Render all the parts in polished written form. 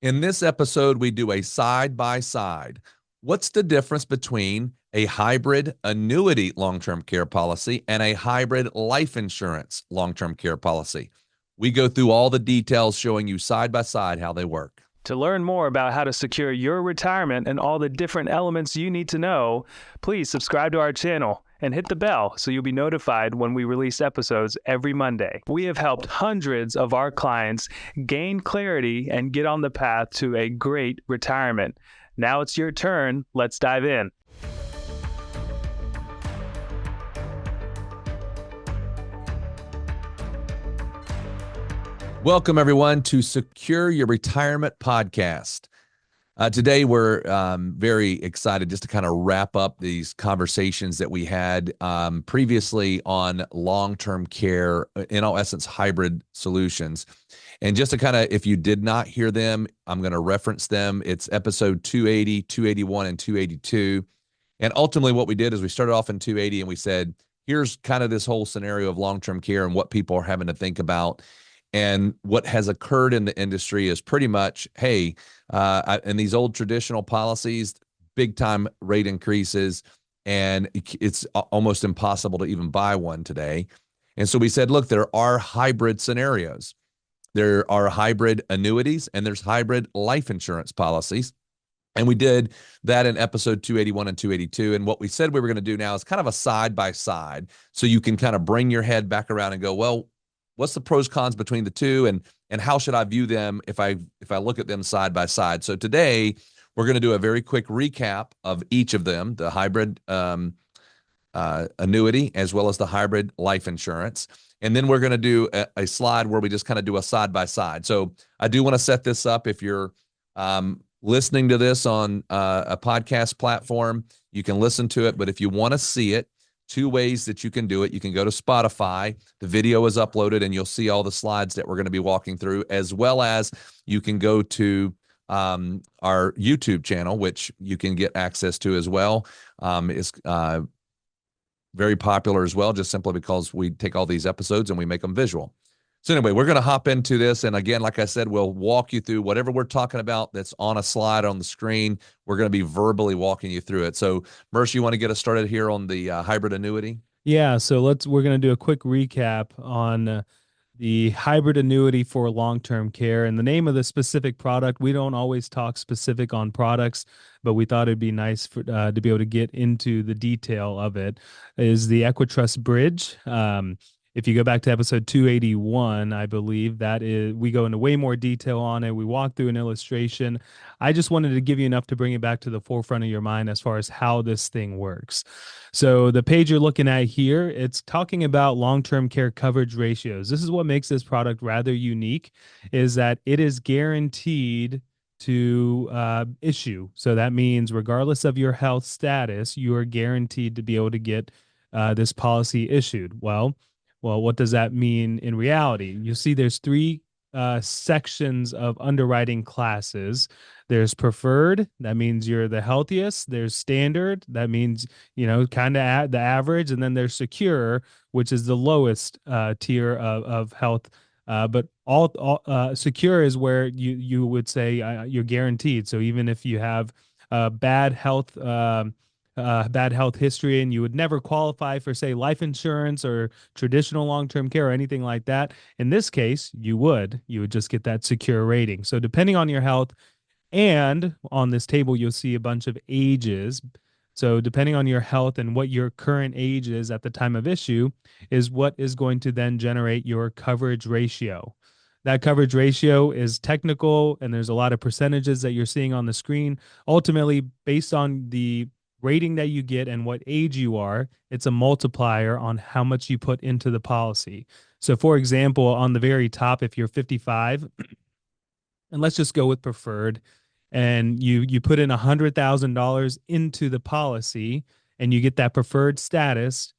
In this episode, we do a side by side. What's the difference between a hybrid annuity long term care policy and a hybrid life insurance long term care policy? We go through all the details showing you side by side how they work. To learn more about how to secure your retirement and all the different elements you need to know, please subscribe to our channel and hit the bell so you'll be notified when we release episodes every Monday. We have helped hundreds of our clients gain clarity and get on the path to a great retirement. Now it's your turn. Let's dive in. Welcome, everyone, to Secure Your Retirement Podcast. Today, we're very excited just to kind of wrap up these conversations that we had previously on long-term care, in all essence, hybrid solutions. And just to kind of, if you did not hear them, I'm going to reference them. It's episode 280, 281, and 282. And ultimately, what we did is we started off in 280 and we said, here's kind of this whole scenario of long-term care and what people are having to think about. And what has occurred in the industry is pretty much, hey, in these old traditional policies, big time rate increases, and it's almost impossible to even buy one today. And so we said, look, there are hybrid scenarios. There are hybrid annuities and there's hybrid life insurance policies. And we did that in episode 281 and 282. And what we said we were going to do now is kind of a side by side. So you can kind of bring your head back around and go, well, what's the pros cons between the two, and how should I view them if I look at them side by side? So today we're going to do a very quick recap of each of them, the hybrid annuity as well as the hybrid life insurance. And then we're going to do a slide where we just kind of do a side by side. So I do want to set this up. If you're listening to this on a podcast platform, you can listen to it. But if you want to see it, two ways that you can do it. You can go to Spotify. The video is uploaded and you'll see all the slides that we're going to be walking through, as well as you can go to our YouTube channel, which you can get access to as well. It's very popular as well, just simply because we take all these episodes and we make them visual. So anyway, we're going to hop into this. And again, like I said, we'll walk you through whatever we're talking about that's on a slide on the screen. We're going to be verbally walking you through it. So Merce, you want to get us started here on the hybrid annuity? Yeah, so we're going to do a quick recap on the hybrid annuity for long-term care. And the name of the specific product, we don't always talk specific on products, but we thought it'd be nice for, to be able to get into the detail of it, is the Equitrust Bridge. If you go back to episode 281, I believe that is, we go into way more detail on it. We walk through an illustration. I just wanted to give you enough to bring it back to the forefront of your mind as far as how this thing works. So the page you're looking at here, it's talking about long-term care coverage ratios. This is what makes this product rather unique, is that it is guaranteed to issue. So that means regardless of your health status, you are guaranteed to be able to get this policy issued. Well, what does that mean in reality? You'll see there's three sections of underwriting classes. There's preferred, that means you're the healthiest. There's standard, that means, kind of the average. And then there's secure, which is the lowest tier of health. But all secure is where you would say you're guaranteed. So even if you have bad health history and you would never qualify for, say, life insurance or traditional long-term care or anything like that, in this case, you would just get that secure rating. So depending on your health, and on this table, you'll see a bunch of ages. So depending on your health and what your current age is at the time of issue is what is going to then generate your coverage ratio. That coverage ratio is technical, and there's a lot of percentages that you're seeing on the screen. Ultimately, based on the rating that you get and what age you are, it's a multiplier on how much you put into the policy. So for example, on the very top, if you're 55, and let's just go with preferred, and you put in $100,000 into the policy and you get that preferred status,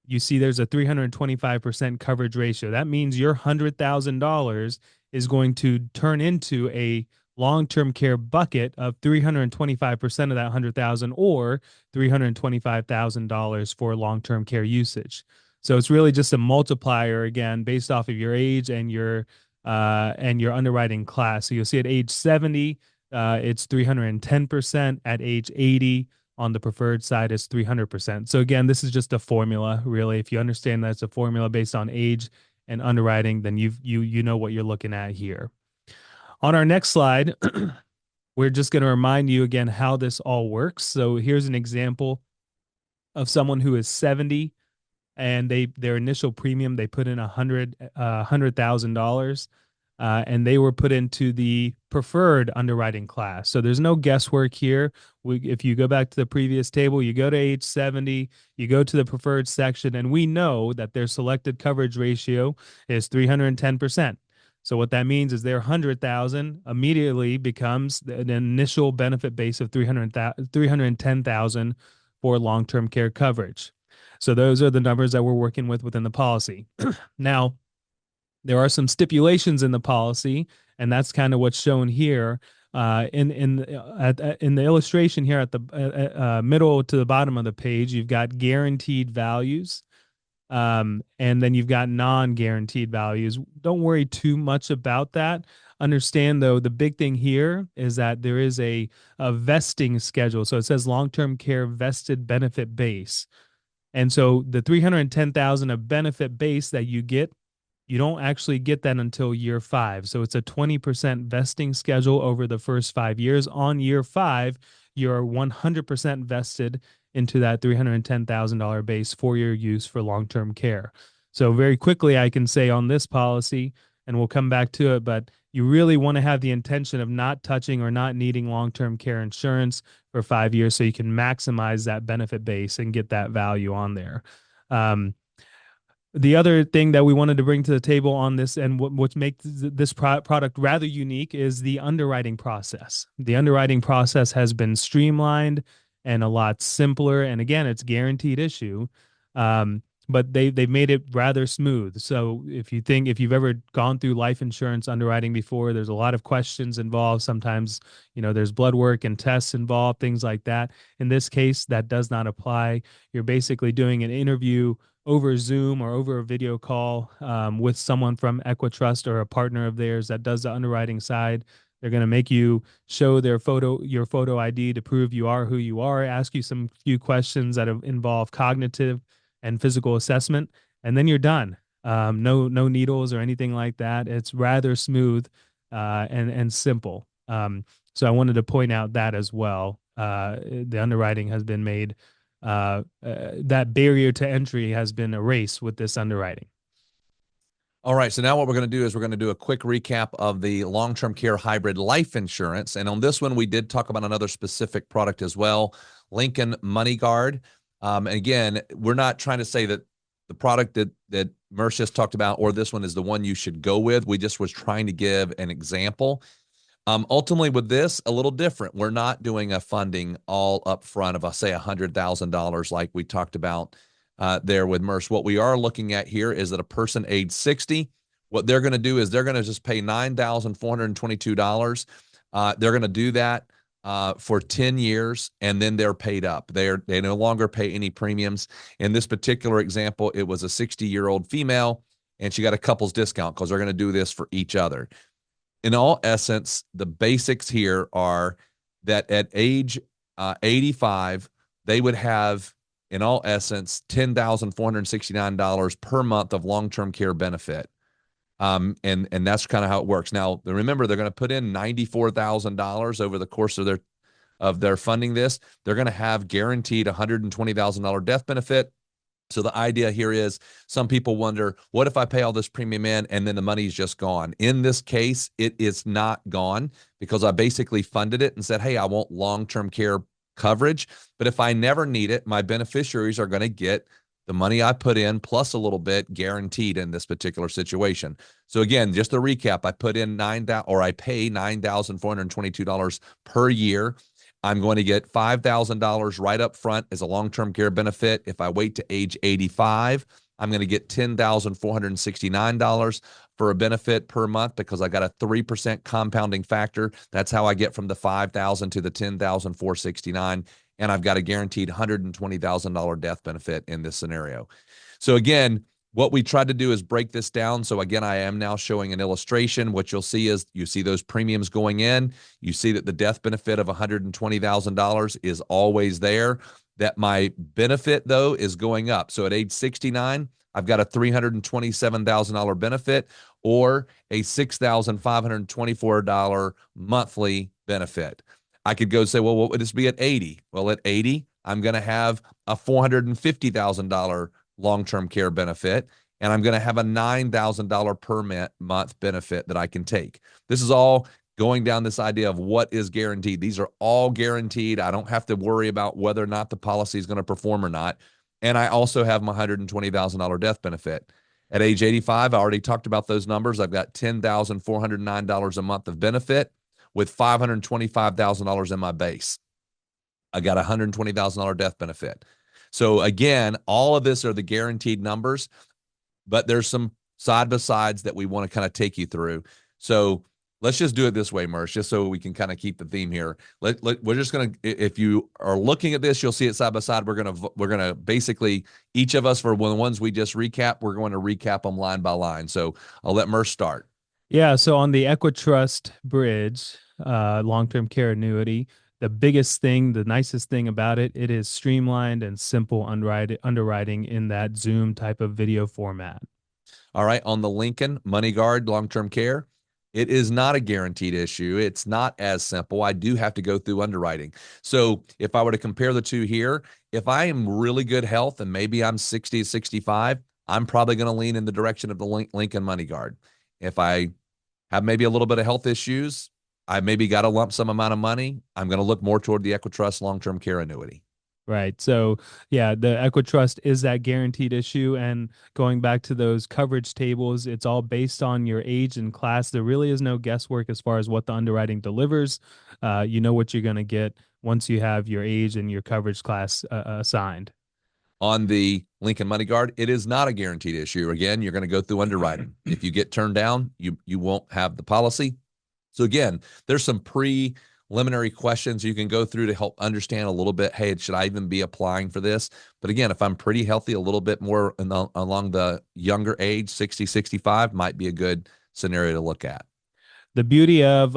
you see there's a 325% coverage ratio. That means your $100,000 is going to turn into a long-term care bucket of 325% of that 100,000, or $325,000 for long-term care usage. So it's really just a multiplier, again, based off of your age and your and your underwriting class. So you'll see at age 70, it's 310%. At age 80, on the preferred side, is 300%. So again, this is just a formula, really. If you understand that it's a formula based on age and underwriting, then you know what you're looking at here. On our next slide, we're just going to remind you again how this all works. So here's an example of someone who is 70 and their initial premium, they put in $100,000, and they were put into the preferred underwriting class. So there's no guesswork here. If you go back to the previous table, you go to age 70, you go to the preferred section, and we know that their selected coverage ratio is 310%. So what that means is their 100,000 immediately becomes an initial benefit base of 310,000 for long-term care coverage. So those are the numbers that we're working with within the policy. Now, there are some stipulations in the policy, and that's kind of what's shown here. In the illustration here at the middle to the bottom of the page, you've got guaranteed values. And then you've got non-guaranteed values. Don't worry too much about that. Understand, though, the big thing here is that there is a vesting schedule. So it says long-term care vested benefit base. And so the 310,000 of benefit base that you get, you don't actually get that until year 5. So it's a 20% vesting schedule over the first 5 years. On year 5, you're 100% vested into that $310,000 base for your use for long-term care. So very quickly, I can say on this policy, and we'll come back to it, but you really want to have the intention of not touching or not needing long-term care insurance for 5 years so you can maximize that benefit base and get that value on there. The other thing that we wanted to bring to the table on this and what makes this product rather unique is the underwriting process. The underwriting process has been streamlined and a lot simpler. And again, it's guaranteed issue, but they've made it rather smooth. So if you've ever gone through life insurance underwriting before, there's a lot of questions involved. Sometimes, there's blood work and tests involved, things like that. In this case, that does not apply. You're basically doing an interview over Zoom or over a video call with someone from Equitrust or a partner of theirs that does the underwriting side. They're going to make you show your photo ID to prove you are who you are, ask you some few questions that involve cognitive and physical assessment, and then you're done. No needles or anything like that. It's rather smooth and simple. So I wanted to point out that as well. The underwriting has been made, that barrier to entry has been erased with this underwriting. All right, so now what we're going to do is we're going to do a quick recap of the long-term care hybrid life insurance. And on this one, we did talk about another specific product as well, Lincoln MoneyGuard. And again, we're not trying to say that the product that Merce just talked about or this one is the one you should go with. We just was trying to give an example. Ultimately, with this, a little different. We're not doing a funding all up front of, say, $100,000 like we talked about there with Merce. What we are looking at here is that a person age 60, what they're going to do is they're going to just pay $9,422. They're going to do that for 10 years, and then they're paid up. They no longer pay any premiums. In this particular example, it was a 60-year-old female, and she got a couple's discount because they're going to do this for each other. In all essence, the basics here are that at age 85, they would have, in all essence, $10,469 per month of long-term care benefit. And that's kind of how it works. Now, remember, they're going to put in $94,000 over the course of their funding this. They're going to have guaranteed $120,000 death benefit. So the idea here is some people wonder, what if I pay all this premium in and then the money's just gone? In this case, it is not gone because I basically funded it and said, hey, I want long-term care coverage. But if I never need it, my beneficiaries are going to get the money I put in plus a little bit guaranteed in this particular situation. So again, just to recap, I pay $9,422 per year. I'm going to get $5,000 right up front as a long-term care benefit. If I wait to age 85, I'm going to get $10,469 for a benefit per month because I got a 3% compounding factor. That's how I get from the $5,000 to the $10,469. And I've got a guaranteed $120,000 death benefit in this scenario. So again, What we tried to do is break this down. So again, I am now showing an illustration. What you'll see is you see those premiums going in. You see that the death benefit of $120,000 is always there. That my benefit, though, is going up. So at age 69, I've got a $327,000 benefit or a $6,524 monthly benefit. I could go say, well, what would this be at 80? Well, at 80, I'm going to have a $450,000 long-term care benefit, and I'm going to have a $9,000 per month benefit that I can take. This is all going down this idea of what is guaranteed. These are all guaranteed. I don't have to worry about whether or not the policy is going to perform or not. And I also have my $120,000 death benefit. At age 85, I already talked about those numbers. I've got $10,409 a month of benefit with $525,000 in my base. I got a $120,000 death benefit. So again, all of this are the guaranteed numbers, but there's some side-by-sides that we want to kind of take you through. So let's just do it this way, Merce, just so we can kind of keep the theme here. We're just going to, if you are looking at this, you'll see it side by side. We're going to basically, each of us, for the ones we just recap, we're going to recap them line by line. So I'll let Merce start. Yeah. So on the EquiTrust Bridge, long-term care annuity, the biggest thing, the nicest thing about it, it is streamlined and simple underwriting in that Zoom type of video format. All right. On the Lincoln MoneyGuard long-term care, it is not a guaranteed issue. It's not as simple. I do have to go through underwriting. So if I were to compare the two here, if I am really good health and maybe I'm 60 to 65, I'm probably going to lean in the direction of the Lincoln MoneyGuard. If I have maybe a little bit of health issues, I maybe got a lump sum amount of money, I'm going to look more toward the EquiTrust long-term care annuity. Right. So yeah, the EquiTrust is that guaranteed issue. And going back to those coverage tables, it's all based on your age and class. There really is no guesswork as far as what the underwriting delivers. You know what you're going to get once you have your age and your coverage class assigned. On the Lincoln MoneyGuard, it is not a guaranteed issue. Again, you're going to go through underwriting. If you get turned down, you won't have the policy. So again, there's some preliminary questions you can go through to help understand a little bit, hey, should I even be applying for this? But again, if I'm pretty healthy, a little bit more along the younger age, 60, 65, might be a good scenario to look at. The beauty of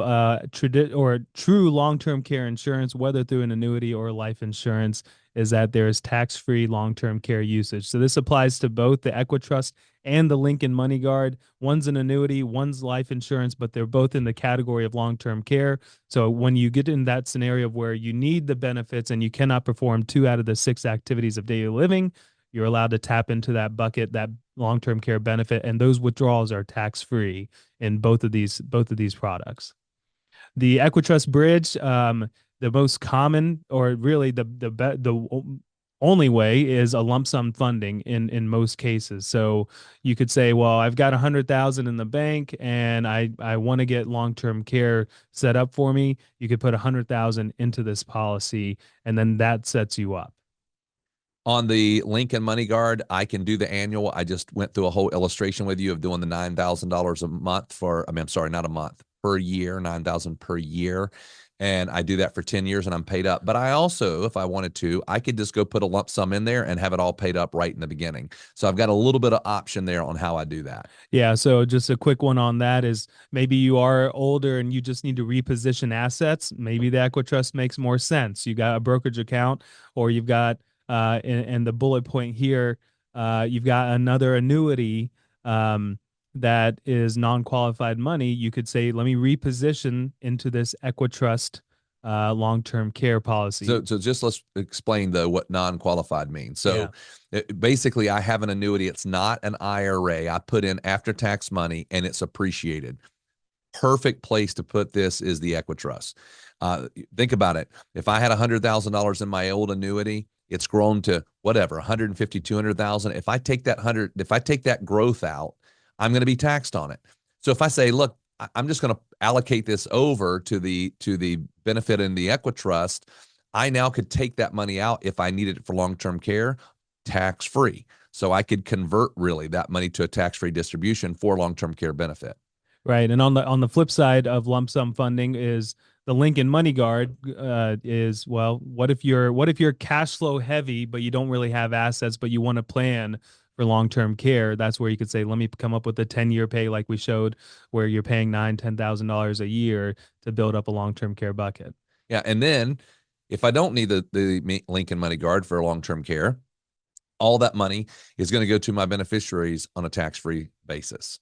true long-term care insurance, whether through an annuity or life insurance, is that there is tax-free long-term care usage. So this applies to both the EquiTrust and the Lincoln MoneyGuard. One's an annuity, one's life insurance, but they're both in the category of long-term care. So when you get in that scenario where you need the benefits and you cannot perform 2 out of the 6 activities of daily living, you're allowed to tap into that bucket, that long-term care benefit, and those withdrawals are tax-free in both of these products. The EquiTrust Bridge, the most common, or really the only way, is a lump sum funding in most cases. So you could say, well, I've got $100,000 in the bank and I want to get long-term care set up for me. You could put $100,000 into this policy, and then that sets you up. On the Lincoln MoneyGuard, I can do the annual. I just went through a whole illustration with you of doing the $9,000 a month not a month, per year, $9,000 per year. And I do that for 10 years and I'm paid up. But I also, if I wanted to, I could just go put a lump sum in there and have it all paid up right in the beginning. So I've got a little bit of option there on how I do that. Yeah. So just a quick one on that is maybe you are older and you just need to reposition assets. Maybe the EquiTrust makes more sense. You got a brokerage account, or you've got, and the bullet point here, you've got another annuity that is non-qualified money. You could say, let me reposition into this EquiTrust long-term care policy. So just let's explain though what non-qualified means. So basically I have an annuity. It's not an IRA. I put in after-tax money and it's appreciated. Perfect place to put this is the EquiTrust. Think about it. If I had $100,000 in my old annuity, it's grown to whatever, 150, 200,000. If I take that growth out, I'm going to be taxed on it. So if I say, look, I'm just going to allocate this over to the benefit in the EquiTrust, I now could take that money out if I needed it for long-term care, tax-free. So I could convert really that money to a tax-free distribution for long-term care benefit. Right. And on the flip side of lump sum funding is the Lincoln MoneyGuard is, well, what if you're cash flow heavy, but you don't really have assets, but you want to plan for long-term care, that's where you could say, let me come up with a 10-year pay like we showed, where you're paying $9,000-$10,000 a year to build up a long-term care bucket. Yeah. And then if I don't need the Lincoln Money Guard for long-term care, all that money is going to go to my beneficiaries on a tax-free basis.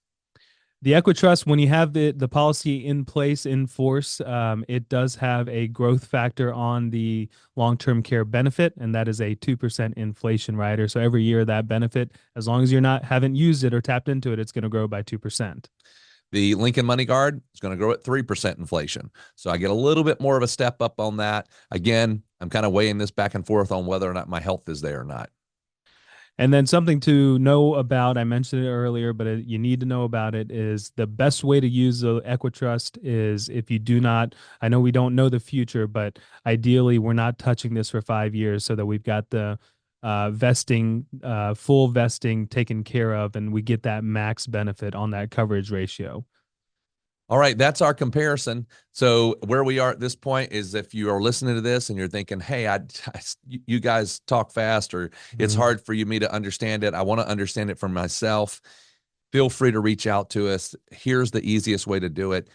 The Equitrust, when you have the policy in place, in force, it does have a growth factor on the long-term care benefit, and that is a 2% inflation rider. So every year that benefit, as long as haven't used it or tapped into it, it's going to grow by 2%. The Lincoln Money Guard is going to grow at 3% inflation. So I get a little bit more of a step up on that. Again, I'm kind of weighing this back and forth on whether or not my health is there or not. And then something to know about, I mentioned it earlier, but you need to know about it, is the best way to use the Equitrust is if you do not, I know we don't know the future, but ideally we're not touching this for 5 years so that we've got the vesting, full vesting taken care of, and we get that max benefit on that coverage ratio. All right, that's our comparison. So where we are at this point is if you are listening to this and you're thinking, hey, you guys talk fast, or it's hard for me to understand it, I want to understand it for myself, feel free to reach out to us. Here's the easiest way to do it.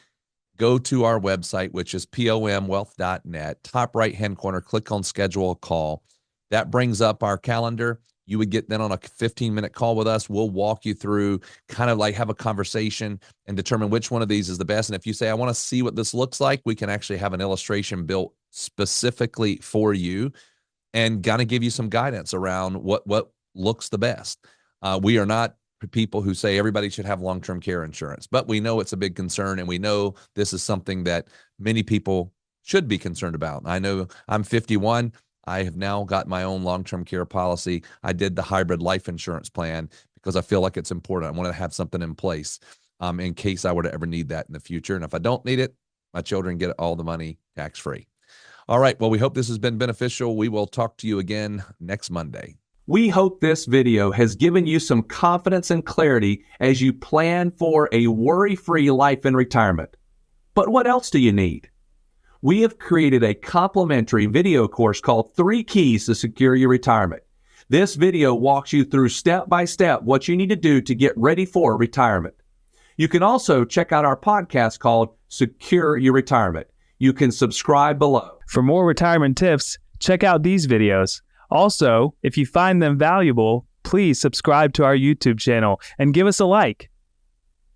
Go to our website, which is pomwealth.net. Top right-hand corner, click on schedule a call. That brings up our calendar. You would get then on a 15-minute call with us. We'll walk you through, kind of like have a conversation and determine which one of these is the best. And if you say, I want to see what this looks like, we can actually have an illustration built specifically for you and kind of give you some guidance around what looks the best. We are not people who say everybody should have long-term care insurance, but we know it's a big concern, and we know this is something that many people should be concerned about. I know I'm 51. I have now got my own long-term care policy. I did the hybrid life insurance plan because I feel like it's important. I want to have something in place in case I were to ever need that in the future. And if I don't need it, my children get all the money tax-free. All right. Well, we hope this has been beneficial. We will talk to you again next Monday. We hope this video has given you some confidence and clarity as you plan for a worry-free life in retirement. But what else do you need? We have created a complimentary video course called 3 Keys to Secure Your Retirement. This video walks you through step-by-step what you need to do to get ready for retirement. You can also check out our podcast called Secure Your Retirement. You can subscribe below. For more retirement tips, check out these videos. Also, if you find them valuable, please subscribe to our YouTube channel and give us a like.